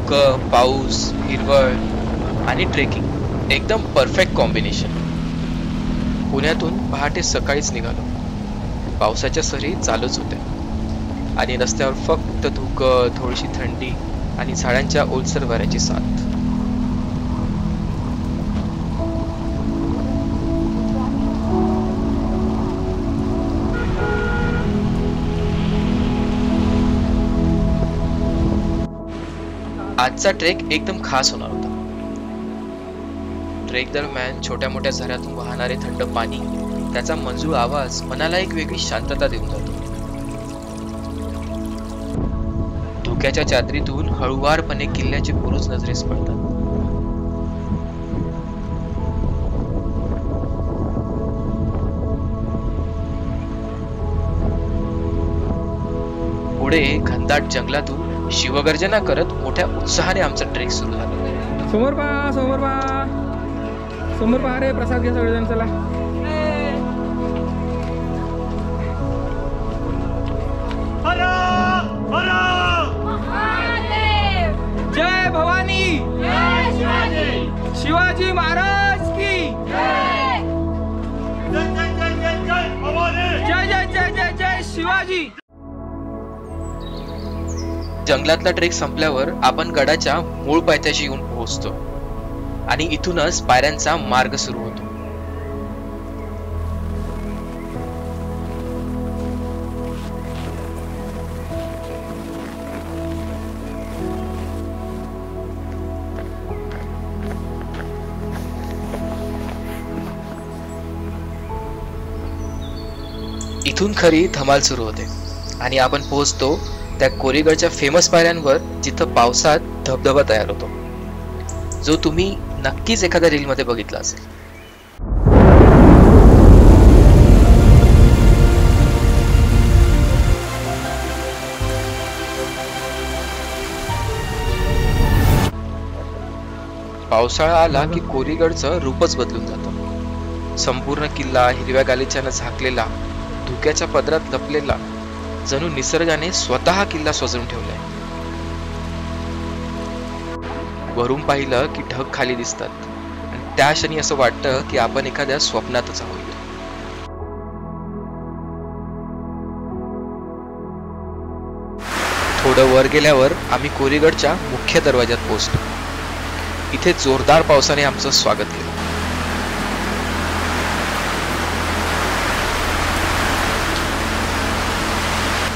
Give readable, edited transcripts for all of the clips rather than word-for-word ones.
धुकं, पाऊस, हिरवळ आणि ट्रेकिंग एकदम परफेक्ट कॉम्बिनेशन. पुण्यातून पहाटे सकाळीच निघालो. पावसाच्या सरी चालूच होत्या आणि रस्त्यावर फक्त धुकं, थोडीशी थंडी आणि झाडांच्या ओलसर वाऱ्याची साथ. आजचा ट्रेक एकदम खास होणार होता. ट्रेक दरम्यान छोट्या मोठ्या झऱ्यातून वाहणारे थंड पाणी, त्याचा मंजूळ आवाज मनाला एक वेगळी शांतता देऊन जातो. धुक्याच्या चादरीतून हळुवारपणे किल्ल्याचे बुरुज नजरेस पडतात. पुढे घनदाट जंगलातून शिवगर्जना करत मोठ्या उत्साहाने आमचा ट्रेक सुरू झाला. समोर पहा, समोर पहा, समोर पहा रे, प्रसाद घ्या सगळेजण. चला, जय भवानी, शिवाजी महाराज की जय जय जय जय जय शिवाजी. जंगलातला ट्रेक संपल्यावर आपण गडाच्या मूळ पायथ्याशी येऊन पोहोचतो आणि इथूनच पायऱ्यांचा मार्ग सुरू होतो. इथून खरी धमाल सुरू होते आणि आपण पोहोचतो त्या कोरीगडच्या फेमस पायऱ्यांवर, जिथं पावसात धबधबा तयार होतो, जो तुम्ही नक्कीच एखाद्या रील मध्ये बघितला असेल. पावसाळा आला की कोरीगडचं रूपच बदलून जातं. संपूर्ण किल्ला हिरव्या गालिच्यानं झाकलेला, धुक्याच्या पदरात लपलेला, जणू निसर्गाने स्वतः किल्ला सजवून ठेवलाय. वरून पाहिलं की ढग खाली दिसतात आणि त्या क्षणी असं वाटतं की आपण एखाद्या स्वप्नातच आहोत. थोडं वर गेल्यावर आम्ही कोरीगडच्या मुख्य दरवाज्यात पोहोचलो. इथे जोरदार पावसाने आमचं स्वागत केलं.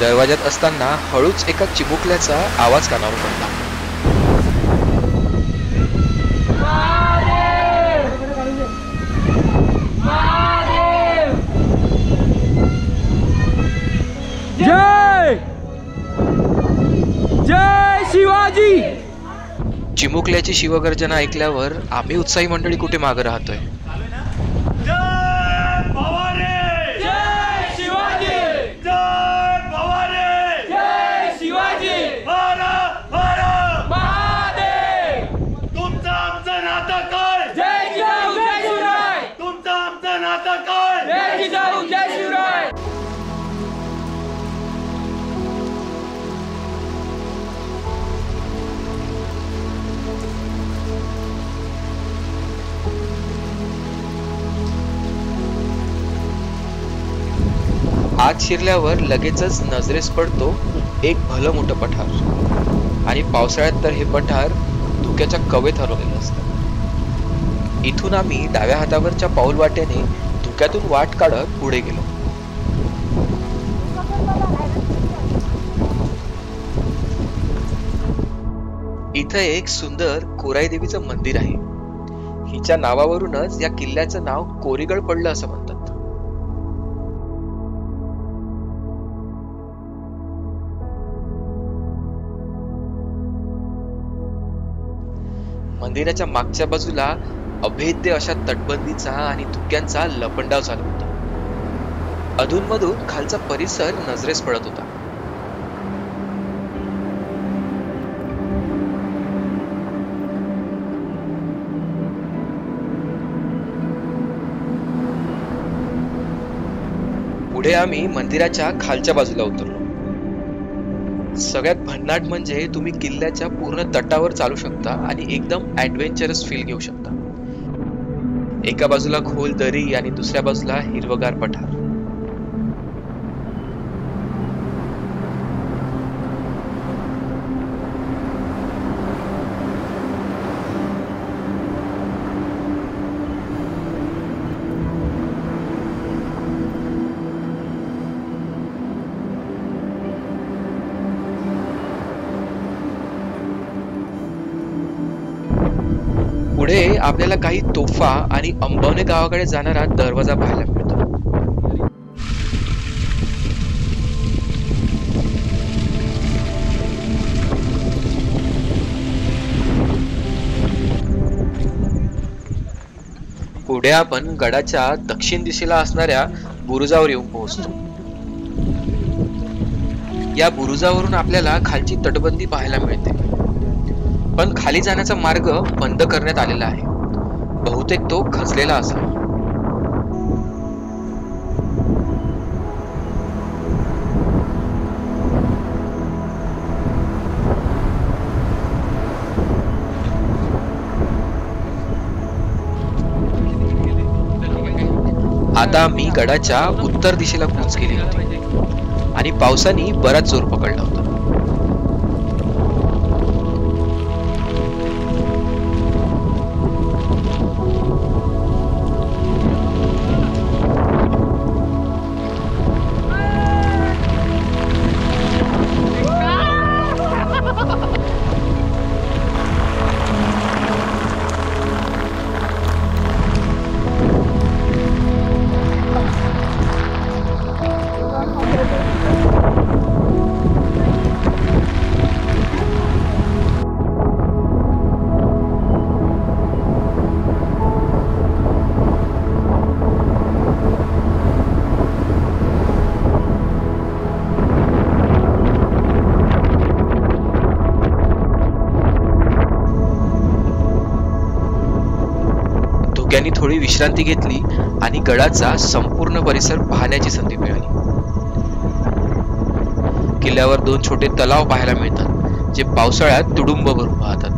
दरवाजात असताना हळूच एका चिमुकल्याचा आवाज कानावर पडला. जय जय शिवाजी. चिमुकल्याची शिवगर्जना ऐकल्यावर आम्ही उत्साही मंडळी कुठे मागे राहतोय. आत शिरल्यावर लगेचच नजरेस पडतो एक भलं मोठं पठार आणि पावसाळ्यात तर हे पठार धुक्याच्या कवेत हरवलेलं असतं. इथून आम्ही डाव्या हातावरच्या पाऊल वाटेने धुक्यातून वाट काढत पुढे गेलो. इथं एक सुंदर कोराई देवीचं मंदिर आहे. हिच्या नावावरूनच या किल्ल्याचं नाव कोरीगड पडलं असं म्हणतात. मंदिराच्या मागच्या बाजूला अभेद्य अशा तटबंदीचा आणि धुक्यांचा लपंडाव चालू होता. अधूनमधून खालचा परिसर नजरेस पडत होता. पुढे आम्ही मंदिराच्या खालच्या बाजूला उतरलो. सगळ्यात भन्नाट म्हणजे तुम्ही किल्ल्याच्या पूर्ण तटावर चालू शकता आणि एकदम ऍडव्हेंचरस फील घेऊ शकता. एका बाजूला खोल दरी आणि दुसऱ्या बाजूला हिरवगार पठार. पुढे आपल्याला काही तोफा आणि अंबवणे गावाकडे जाणारा दरवाजा पाहायला मिळतो. पुढे आपण गडाच्या दक्षिण दिशेला असणाऱ्या बुरुजावर येऊन पोहोचतो. या बुरुजावरून आपल्याला खालची तटबंदी पाहायला मिळते, पण खाली जाण्याचा मार्ग बंद करण्यात आलेला आहे. बहुतेक तो खचलेला असावा. आता मी गडाच्या उत्तर दिशेला कूच केली होती आणि पावसाने बराच जोर पकडला होता. धोक्याने थोडी विश्रांती घेतली आणि गडाचा संपूर्ण परिसर पाहण्याची संधी मिळाली. किल्ल्यावर 2 छोटे तलाव पाहायला मिळतात, जे पावसाळ्यात तुडुंब भरून वाहतात.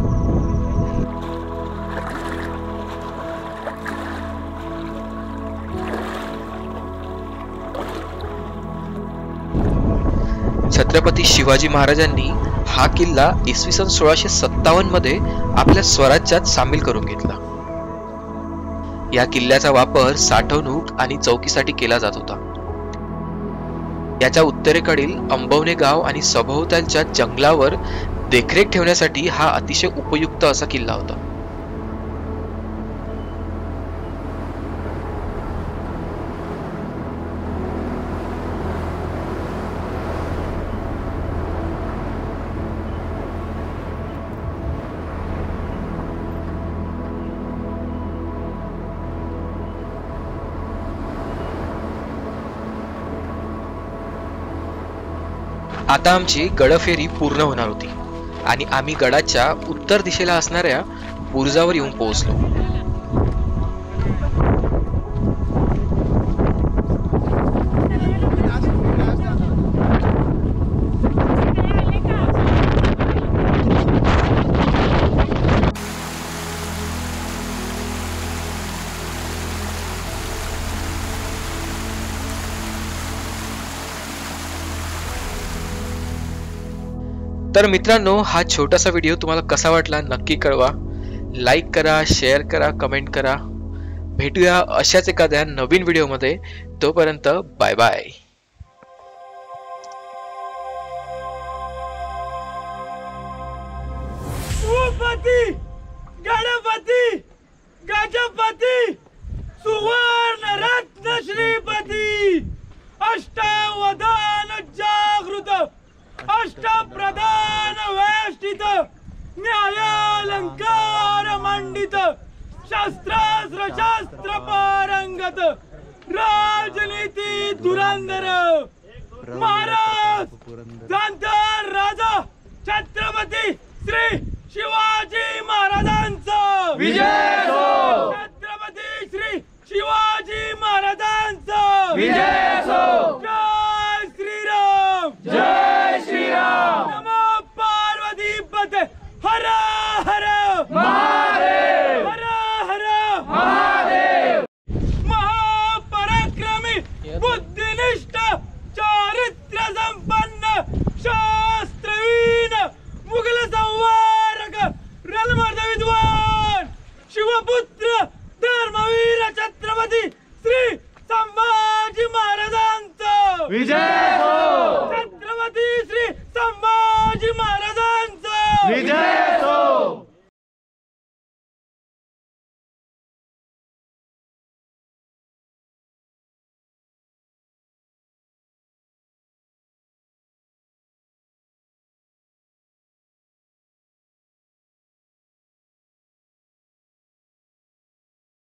छत्रपती शिवाजी महाराजांनी हा किल्ला इसवी सन 1657 मध्ये आपल्या स्वराज्यात सामील करून घेतला. या किल्ल्याचा वापर साठवणूक आणि चौकीसाठी केला जात होता. याच्या उत्तरेकडील अंबवणे गाव आणि सभोवतालच्या जंगलावर देखरेख ठेवण्यासाठी हा अतिशय उपयुक्त असा किल्ला होता. आता आमची गडफेरी पूर्ण होणार होती आणि आम्ही गडाच्या उत्तर दिशेला असणाऱ्या बुरुजावर येऊन पोहोचलो. तर मित्रांनो, हा छोटासा व्हिडिओ तुम्हाला कसा वाटला नक्की कळवा. लाईक करा, शेअर करा, कमेंट करा. भेटूया अशाच एखाद्या नवीन व्हिडिओमध्ये. तोपर्यंत बाय बाय. गणपती गजपती सुवर्ण रत्न श्रीपती अष्टावधान जागृत अष्टप्रधान वेष्टित न्यायालंकार मंडित शस्त्रास्त्र शास्त्र पारंगत राजनीती धुरंधर महाराज जाणकार राजा छत्रपती श्री शिवाजी महाराजांचा विजय हो. छत्रपती श्री शिवाजी महाराजांचा विजय हो. जय श्रीराम. जय श्रीराम. विजय